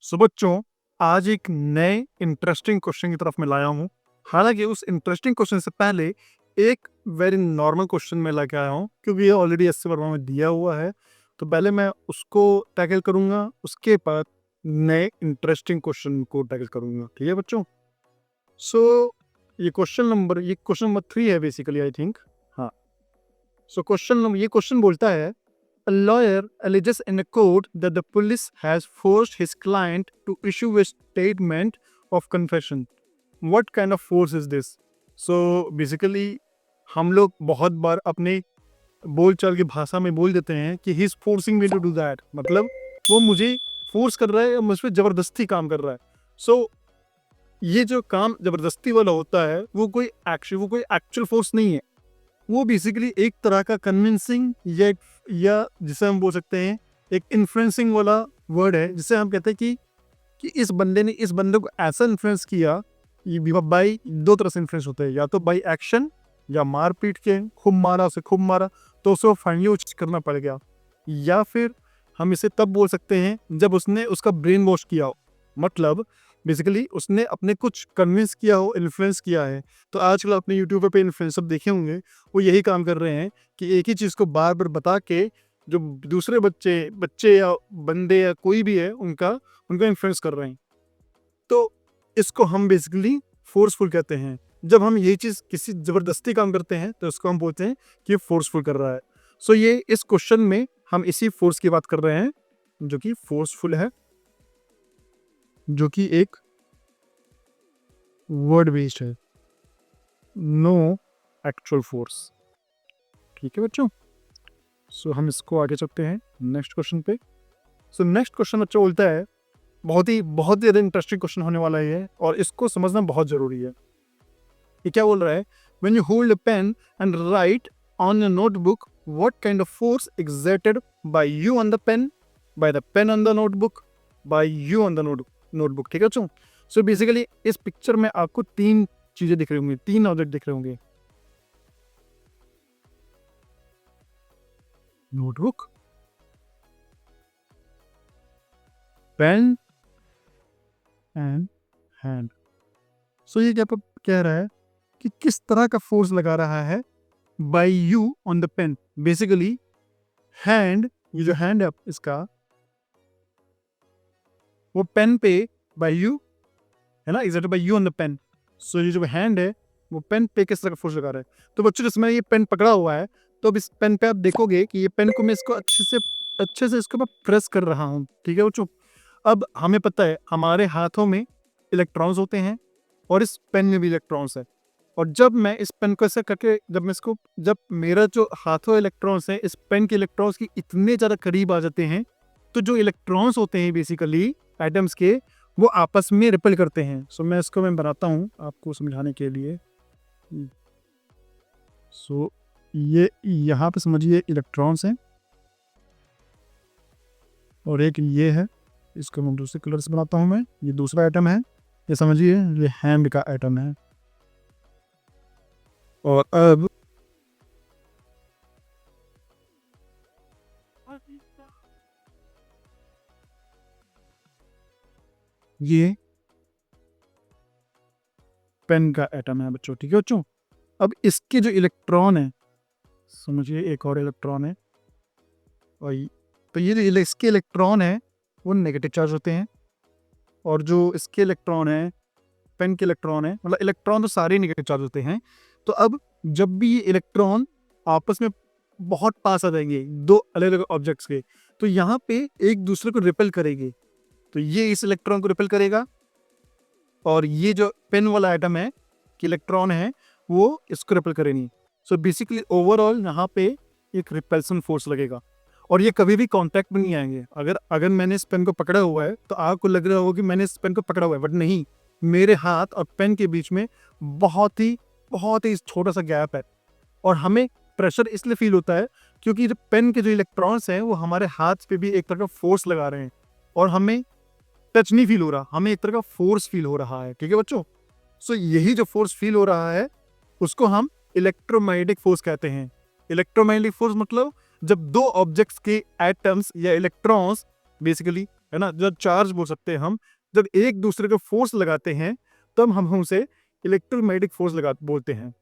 सो बच्चों, आज एक नए इंटरेस्टिंग क्वेश्चन की तरफ मैं लाया हूँ। हालांकि उस इंटरेस्टिंग क्वेश्चन से पहले एक वेरी नॉर्मल क्वेश्चन मैं लेके आया हूँ, क्योंकि ये ऑलरेडी 80 वर्मा में दिया हुआ है। तो पहले मैं उसको टैकल करूंगा, उसके बाद नए इंटरेस्टिंग क्वेश्चन को टैकल करूंगा। ठीक है बच्चों? सो ये क्वेश्चन नंबर 3 है बेसिकली, आई थिंक। हाँ। सो ये क्वेश्चन बोलता है, a lawyer alleges in a court that the police has forced his client to issue a statement of confession. What kind of force is this? So basically हम लोग बहुत बार अपने बोलचाल की भाषा में बोल देते हैं कि he is forcing me to do that, मतलब वो मुझे फोर्स कर रहा है या मुझ पर जबरदस्ती काम कर रहा है। ये जो काम जबरदस्ती वाला होता है वो कोई एक्चुअल फोर्स नहीं है। वो बेसिकली एक तरह का कन्विंसिंग या जिसे हम बोल सकते हैं एक इन्फ्लुएंसिंग वाला वर्ड है, जिसे हम कहते हैं कि इस बंदे ने इस बंदे को ऐसा इन्फ्लुएंस किया। ये बाई दो तरह से इन्फ्लुएंस होते हैं, या तो बाई एक्शन या मार पीट के खूब मारा तो उसे फाइनली वो चीज करना पड़ गया, या फिर हम इसे तब बोल सकते हैं जब उसने उसका ब्रेन वॉश किया हो, मतलब बेसिकली उसने अपने कुछ कन्विंस किया हो, इन्फ्लुएंस किया है। तो आजकल अपने यूट्यूबर पे इन्फ्लुएंसर देखे होंगे, वो यही काम कर रहे हैं कि एक ही चीज़ को बार बार बता के जो दूसरे बच्चे या बंदे या कोई भी है उनका इन्फ्लुएंस कर रहे हैं। तो इसको हम बेसिकली फोर्सफुल कहते हैं। जब हम ये चीज़ किसी ज़बरदस्ती काम करते हैं तो इसको हम बोलते हैं कि फोर्सफुल कर रहा है। ये इस क्वेश्चन में हम इसी फोर्स की बात कर रहे हैं, जो कि फोर्सफुल है, जो कि एक वर्ड बेस्ड है, नो एक्चुअल फोर्स। ठीक है बच्चों? हम इसको आगे चलते हैं नेक्स्ट क्वेश्चन पे। नेक्स्ट क्वेश्चन बच्चों बोलता है, बहुत ही ज़्यादा इंटरेस्टिंग क्वेश्चन होने वाला है और इसको समझना बहुत जरूरी है। ये क्या बोल रहा है, when you hold a pen and write on a notebook, what kind of force exerted by you on the pen, by the pen on the notebook, by you on the notebook. ठीक है बच्चों? Basically इस picture में आपको तीन चीजें दिख रही होंगी, तीन ऑब्जेक्ट दिख रहे होंगे, नोटबुक, पेन एंड हैंड। ये क्या कह रहा है कि किस तरह का फोर्स लगा रहा है by you on the pen. Basically hand, ये जो हैंड है इसका, वो पेन पे बाय यू है ना, exerted by you on the pen. ये जो हैंड है वो पेन पे किस तरह का फोर्स लगा रहा है। तो बच्चों जिसमें ये पेन पकड़ा हुआ है, तो अब इस पेन पे आप देखोगे कि ये पेन को मैं इसको अच्छे से इसको मैं प्रेस कर रहा हूँ। ठीक है बच्चों? अब हमें पता है हमारे हाथों में इलेक्ट्रॉन्स होते हैं और इस पेन में भी इलेक्ट्रॉन्स है। और जब मैं इस पेन को ऐसे करके जब मेरा जो हाथों इलेक्ट्रॉन्स है इस पेन के इलेक्ट्रॉन्स की इतने ज़्यादा करीब आ जाते हैं, तो जो इलेक्ट्रॉन्स होते हैं बेसिकली एटम्स के, वो आपस में रिपेल करते हैं। मैं इसको बनाता हूँ आपको समझाने के लिए। ये यहाँ पे समझिए इलेक्ट्रॉन्स हैं और एक ये है, इसको मैं दूसरे कलर से बनाता हूँ। मैं ये दूसरा एटम है, ये समझिए ये हैंड का एटम है। और अब ये पेन का एटम है बच्चों। ठीक है बच्चों? अब इसके जो इलेक्ट्रॉन है, समझिए एक और इलेक्ट्रॉन है, और तो ये जो इसके इलेक्ट्रॉन है वो नेगेटिव चार्ज होते हैं, और जो इसके इलेक्ट्रॉन है, पेन के इलेक्ट्रॉन है, मतलब इलेक्ट्रॉन तो सारे नेगेटिव चार्ज होते हैं। तो अब जब भी ये इलेक्ट्रॉन आपस में बहुत पास आ जाएंगे दो अलग अलग ऑब्जेक्ट्स के, तो यहाँ पे एक दूसरे को रिपेल करेंगे। तो ये इस इलेक्ट्रॉन को रिपेल करेगा, और ये जो पेन वाला एटम है कि इलेक्ट्रॉन है वो इसको रिपेल करेंगे। बेसिकली ओवरऑल यहाँ पे एक रिपल्सन फोर्स लगेगा, और ये कभी भी कांटेक्ट में नहीं आएंगे। अगर मैंने इस पेन को पकड़ा हुआ है तो आपको लग रहा होगा कि मैंने इस पेन को पकड़ा हुआ है, बट नहीं, मेरे हाथ और पेन के बीच में बहुत ही छोटा सा गैप है। और हमें प्रेशर इसलिए फील होता है क्योंकि जो पेन के जो इलेक्ट्रॉन्स हैं वो हमारे हाथ पे भी एक तरह का फोर्स लगा रहे हैं, और हमें टच नहीं फील हो रहा, हमें एक तरह का फोर्स फील हो रहा है। ठीक है बच्चों? यही जो फोर्स फील हो रहा है उसको हम इलेक्ट्रोमैग्नेटिक फोर्स कहते हैं। इलेक्ट्रोमैग्नेटिक फोर्स मतलब जब दो ऑब्जेक्ट्स के एटम्स या इलेक्ट्रॉन्स बेसिकली है ना, जब चार्ज बोल सकते हैं हम, जब एक दूसरे को फोर्स लगाते हैं तब हम उसे इलेक्ट्रोमैग्नेटिक फोर्स लगा बोलते हैं।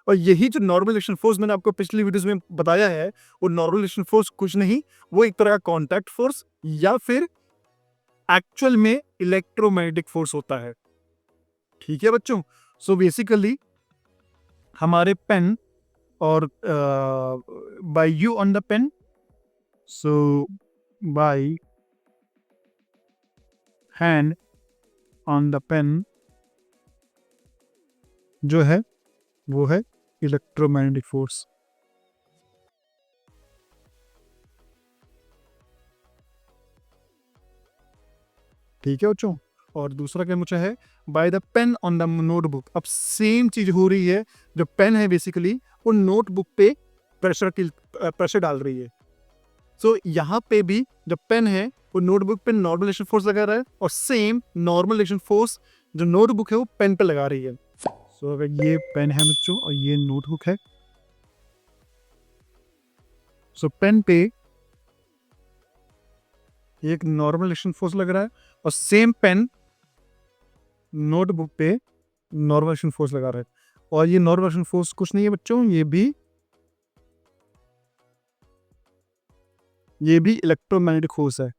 और यही जो नॉर्मल रिलेशन फोर्स मैंने आपको पिछली वीडियोस में बताया है, वो नॉर्मल रिलेशन फोर्स कुछ नहीं, वो एक तरह का कॉन्टैक्ट फोर्स या फिर एक्चुअल में इलेक्ट्रोमैग्नेटिक फोर्स होता है। ठीक है बच्चों, सो बेसिकली हमारे पेन और by you on the pen, so by hand on the pen जो है वो है इलेक्ट्रोमैग्नेटिक फोर्स। ठीक है बच्चों, और दूसरा क्या पूछा है, by the pen on the notebook. अब सेम चीज हो रही है, जो पेन है बेसिकली वो नोटबुक पे प्रेशर डाल रही है। सो यहाँ पे भी जो पेन है वो नोटबुक पे नॉर्मल रिलेशन फोर्स लगा रहा है, और सेम नॉर्मल रिलेशन फोर्स जो नोटबुक है वो पेन पे लगा रही है। सो अगर ये पेन है बच्चों और ये नोटबुक है, सो पेन पे एक नॉर्मल रिलेशन फोर्स लग रहा है और सेम पेन नोटबुक पे नॉर्मल रिलेशन फोर्स लगा रहा है। और ये नॉर्मल रिलेशन फोर्स कुछ नहीं है बच्चों, ये भी इलेक्ट्रोमैग्नेटिक फोर्स है।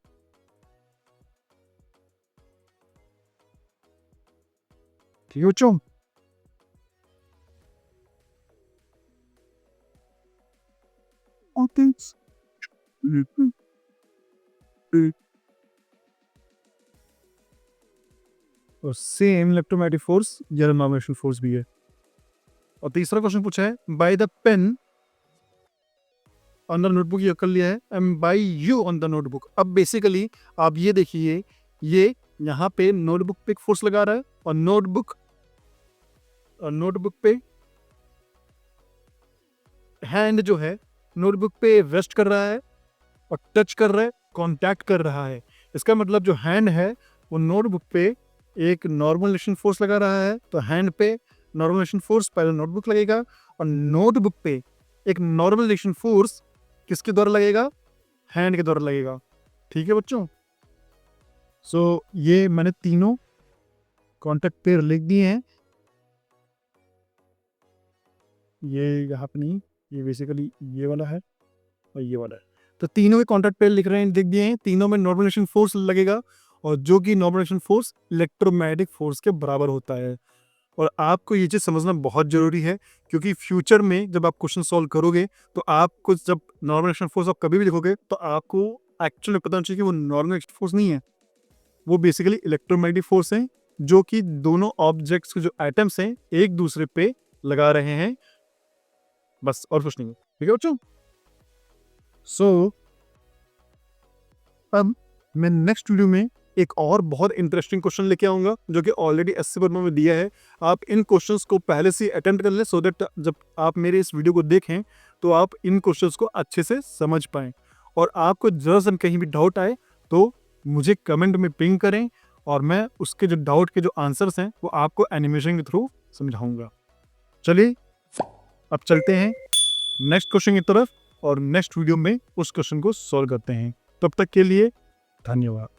ठीक है बच्चों, और सेम इलेक्ट्रोमैग्नेटिक फोर्स या नॉर्मल रिलेशन फोर्स भी है। और तीसरा क्वेश्चन पूछा है, by the pen on the notebook, ये कर लिया है, and by you on the notebook. अब बेसिकली आप ये देखिए, ये यहाँ पे नोटबुक पे एक फोर्स लगा रहा है और नोटबुक पे हैंड जो है नोटबुक पे रेस्ट कर रहा है और टच कर रहा है, कांटेक्ट कर रहा है। इसका मतलब जो हैंड है वो नोटबुक पे एक नॉर्मल रिलेशन फोर्स लगा रहा है, तो हैंड पे नॉर्मल रिलेशन फोर्स पहले नोटबुक लगेगा, और नोटबुक पे एक नॉर्मल रिलेशन फोर्स किसके द्वारा लगेगा, हैंड के द्वारा लगेगा। ठीक है बच्चों, सो ये मैंने तीनों कॉन्टेक्ट पेयर लिख दिए हैं। ये यहाँ पे नहीं, ये बेसिकली ये वाला है और ये वाला है, तो तीनों के कॉन्टेक्ट पेयर लिख रहे हैं, लिख दिए हैं। तीनों में नॉर्मल रिलेशन फोर्स लगेगा, और जो कि normal relation force electromagnetic force के बराबर होता है। और आपको ये चीज़ समझना बहुत ज़रूरी है, क्योंकि फ्यूचर में जब आप क्वेश्चन सॉल्व करोगे तो आपको जब नॉर्मल रिलेशन फोर्स आप कभी भी लिखोगे तो आपको एक्चुअली में पता होना चाहिए कि वो नॉर्मल रिलेशन फोर्स नहीं है, वो बेसिकली इलेक्ट्रोमैग्नेटिक फोर्स है, जो कि दोनों ऑब्जेक्ट्स के जो एटम्स हैं एक दूसरे पे लगा रहे हैं, बस और कुछ नहीं है। ठीक है बच्चों, सो अब मैं नेक्स्ट वीडियो में एक और बहुत इंटरेस्टिंग क्वेश्चन लेके आऊंगा, जो कि ऑलरेडी 80 वर्मा में दिया है। आप इन क्वेश्चंस को पहले से अटेम्प्ट कर लें, सो दैट जब आप मेरे इस वीडियो को देखें तो आप इन क्वेश्चंस को अच्छे से समझ पाएं। और आपको जरा सा कहीं भी डाउट आए तो मुझे कमेंट में पिंग करें, और मैं उसके जो डाउट के जो आंसर्स हैं वो आपको एनिमेशन के थ्रू समझाऊंगा। चलिए अब चलते हैं नेक्स्ट क्वेश्चन की तरफ, और नेक्स्ट वीडियो में उस क्वेश्चन को सॉल्व करते हैं। तब तक के लिए धन्यवाद।